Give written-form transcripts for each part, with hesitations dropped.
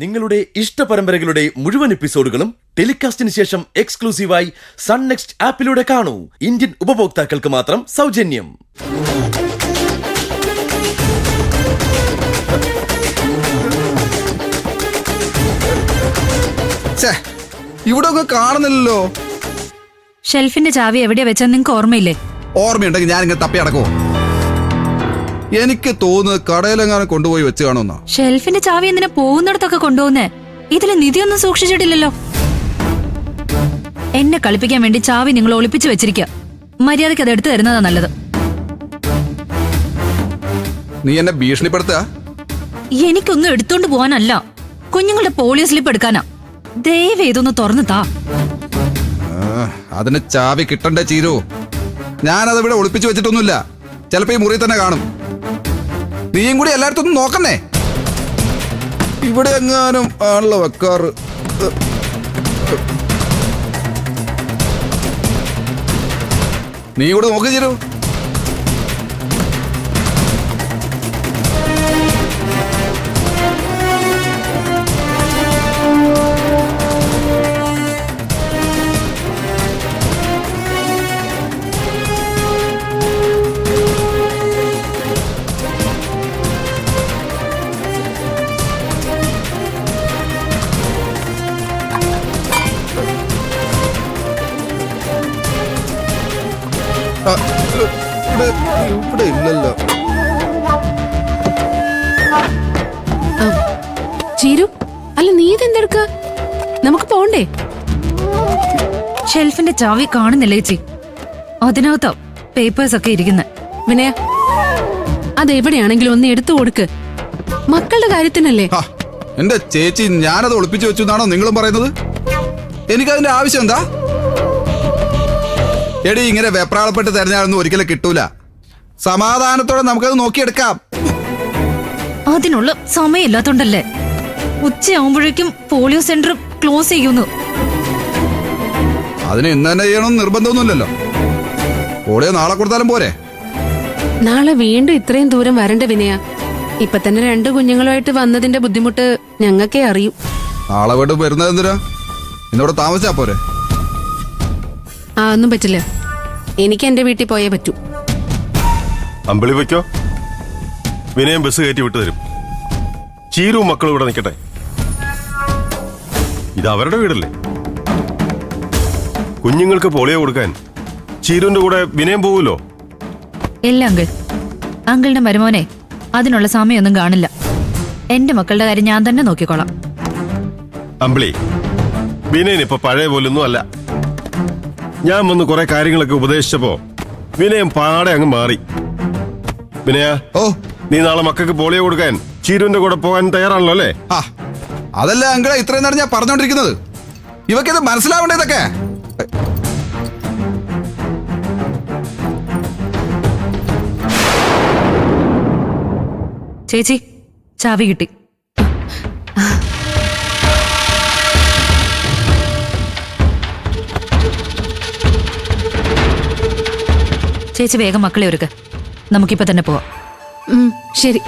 നിങ്ങളുടെ ഇഷ്ട പരമ്പരകളുടെ മുഴുവൻ എപ്പിസോഡുകളും ടെലികാസ്റ്റിന് ശേഷം എക്സ്ക്ലൂസീവായി സൺ നെക്സ്റ്റ് ആപ്പിലൂടെ കാണൂ. ഇന്ത്യൻ ഉപഭോക്താക്കൾക്ക് മാത്രം സൗജന്യം. ഇവിടെ ഒന്നും കാണുന്നില്ലല്ലോ. ഷെൽഫിന്റെ ചാവി എവിടെയാ വെച്ചാൽ നിങ്ങൾക്ക് ഓർമ്മയില്ലേ? ഓർമ്മയുണ്ടെങ്കിൽ ഞാൻ ഇങ്ങനെ തപ്പി അടക്കുമോ? എനിക്ക് തോന്നുന്നത് കടയിലെങ്ങാനും കൊണ്ടുപോയി വെച്ച് കാണുന്ന. ഷെൽഫിന്റെ ചാവി എന്തിനാ പോകുന്നിടത്തൊക്കെ കൊണ്ടുപോകുന്നേ? ഇതില് നിധിയൊന്നും സൂക്ഷിച്ചിട്ടില്ലല്ലോ. എന്നെ കളിപ്പിക്കാൻ വേണ്ടി ചാവി നിങ്ങൾ ഒളിപ്പിച്ചു വെച്ചിരിക്കുക. മര്യാദയ്ക്ക് അത് എടുത്തു തരുന്നതാ നല്ലത്. നീ എന്നെ ഭീഷണിപ്പെടുത്തുക? എനിക്കൊന്നും എടുത്തോണ്ട് പോവാനല്ല, കുഞ്ഞുങ്ങളുടെ പോളിയോ സ്ലിപ്പ് എടുക്കാനാ. ദയവ് ഇതൊന്ന് തുറന്നു താ. അതിന് ചാവി കിട്ടണ്ടേ ചീരു? ഞാനത് ഇവിടെ ഒളിപ്പിച്ചു വെച്ചിട്ടൊന്നുമില്ല. ചിലപ്പോ ഈ മുറി തന്നെ കാണും. നീയും കൂടി എല്ലായിടത്തും നോക്കുന്നേ. ഇവിടെ എങ്ങാനും ആണല്ലോ വെക്കാറ്. നീ കൂടെ നോക്ക് ചീരു. ഇവിടെ ഇല്ലല്ലോ. ചീരു, അല്ല നീ ഇതെന്തെടുക്ക? നമുക്ക് പോണ്ടേ? ഷെൽഫിന്റെ ചാവി കാണുന്നില്ലേ ചേച്ചി? അതിനകത്തോ പേപ്പേഴ്സ് ഒക്കെ ഇരിക്കുന്നത്. വിനയ, അതെവിടെയാണെങ്കിലും ഒന്ന് എടുത്തു കൊടുക്ക്. മക്കളുടെ കാര്യത്തിനല്ലേ. എന്റെ ചേച്ചി, ഞാനത് ഒളിപ്പിച്ചു വെച്ചു എന്നാണോ നിങ്ങളും പറയുന്നത്? എനിക്കതിന്റെ ആവശ്യം എന്താ? എടി, ഇങ്ങനെ വെപ്രാളപ്പെട്ട് തെരഞ്ഞാലൊന്നും ഒരിക്കലും കിട്ടൂല. സമാധാനത്തോടെ നമുക്കത് നോക്കിയെടുക്കാം. അതിനുള്ള സമയമില്ലാത്തോണ്ടല്ലേ. ഉച്ചയാവുമ്പോഴേക്കും പോളിയോ സെന്റർ ക്ലോസ് ചെയ്യുന്നു. അതിന് ഇന്ന് തന്നെ ചെയ്യണമെന്ന് നിർബന്ധമൊന്നുമില്ലല്ലോ. പോളിയോ നാളെ കൊടുത്താലും പോരെ? നാളെ വീണ്ടും ഇത്രയും ദൂരം വരണ്ട വിനയ. ഇപ്പൊ തന്നെ 2 കുഞ്ഞുങ്ങളുമായിട്ട് വന്നതിന്റെ ബുദ്ധിമുട്ട് ഞങ്ങൾക്കേ അറിയൂ. നാളെ വീണ്ടും വരുന്നത് എന്തിനാ? ഇന്നിവിടെ താമസിച്ചാ പോരെ? ഒന്നും പറ്റില്ല. എനിക്ക് എന്റെ വീട്ടിൽ പോയേ പറ്റൂ. അമ്പിളി വയ്ക്കോ, വിനയം ബസ് കയറ്റി വിട്ടു തരും. ചീരും മക്കളും ഇവിടെ നിൽക്കട്ടെ. ഇത് അവരുടെ വീടല്ലേ. കുഞ്ഞുങ്ങൾക്ക് പോളിയോ കൊടുക്കാൻ ചീരുവിന്റെ കൂടെ വിനയം പോവുമല്ലോ. ഇല്ല അങ്കിൾ, അങ്കിളിന്റെ മരുമോനെ അതിനുള്ള സമയമൊന്നും കാണില്ല. എന്റെ മക്കളുടെ കാര്യം ഞാൻ തന്നെ നോക്കിക്കോളാം. അമ്പിളി, വിനയൻ ഇപ്പൊ പഴയ പോലൊന്നും അല്ല. ഞാൻ വന്ന് കുറെ കാര്യങ്ങളൊക്കെ ഉപദേശിച്ചപ്പോ വിനയം പാടെ അങ്ങ് മാറി. വിനയ, നീ നാളെ മക്കൾക്ക് പോളിയോ കൊടുക്കാൻ ചീരുവിന്റെ കൂടെ പോകാൻ തയ്യാറാണല്ലോ അല്ലേ? അതല്ല അങ്കിളെ ഇത്രയും നേരം ഞാൻ പറഞ്ഞോണ്ടിരിക്കുന്നത്. ഇവക്കിത് മനസ്സിലാവണ്ടേ ഇതൊക്കെ? ചേച്ചി, ചാവി കിട്ടി. ചേച്ചി വേഗം മക്കളെ ഒരുക്ക്. നമുക്കിപ്പോ തന്നെ പോവാം. ശരി.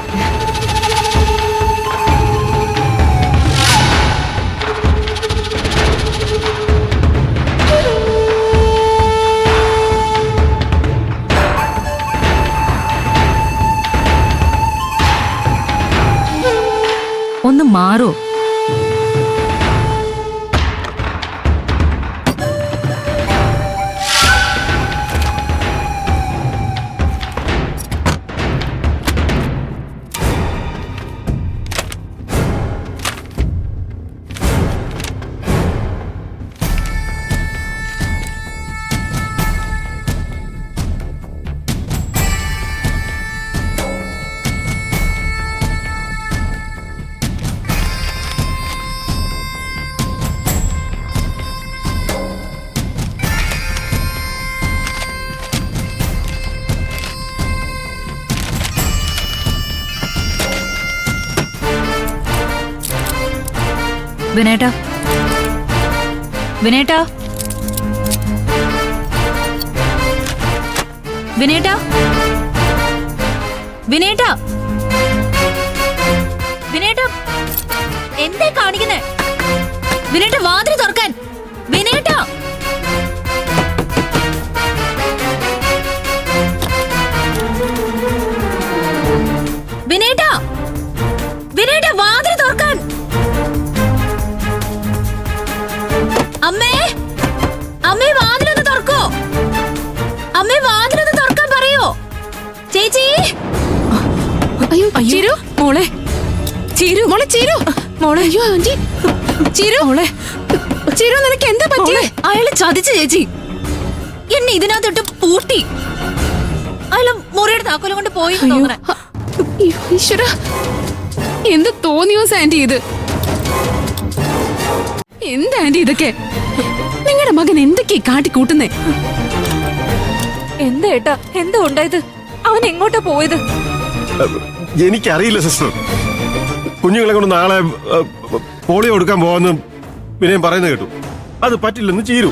ഒന്ന് മാറോ? വിനേട്ടാ, വിനേട്ടാ, വിനേട്ടാ, വിനേട്ടാ, വിനേട്ടാ, എന്തേ കാണിക്കുന്നേ? വിനേട്ട വാതിൽ തുറക്കാൻ. വിനേട്ട വിനേട്ട വിനേട്ട വാതിൽ തുറക്കാൻ. അമ്മേ അമ്മേ വാതിലൊന്ന് തുറക്കോ. അമ്മേ വാതിലൊന്ന് തുറക്കാൻ പറയോ. ചേച്ചി. അയ്യോ ചിരു മോളെ. ചിരു മോളെ. ചിരു മോളെ. അയ്യോ ആന്റി. ചിരു മോളെ. ചിരു നിനക്ക് എന്താ പറ്റിയേ? അയാള് ചതിച്ചു ചേച്ചി. എന്നെ ഇതിനകത്തിട്ട് പൂട്ടി. അയാള് മുറിയുടെ താക്കോലും കൊണ്ട് പോയി തോന്നണേ. ഈശ്വര, എന്ത് തോന്നിയോ ആന്റി ഇത്? എന്താ ആന്റി ഇതൊക്കെ? നിങ്ങളുടെ മകൻ എന്തൊക്കെയാ കാട്ടിക്കൂട്ടുന്നേ? എന്താ ഏട്ടാ എന്താ ഉണ്ടായത്? അവൻ എങ്ങോട്ടാ പോയത്? എനിക്കറിയില്ല സിസ്റ്റർ. കുഞ്ഞുങ്ങളെ കൊണ്ട് നാളെ പോളിയോ കൊടുക്കാൻ പോവാന്ന് വിനയം പറയുന്നത് കേട്ടു. അത് പറ്റില്ലെന്ന് ചീരു.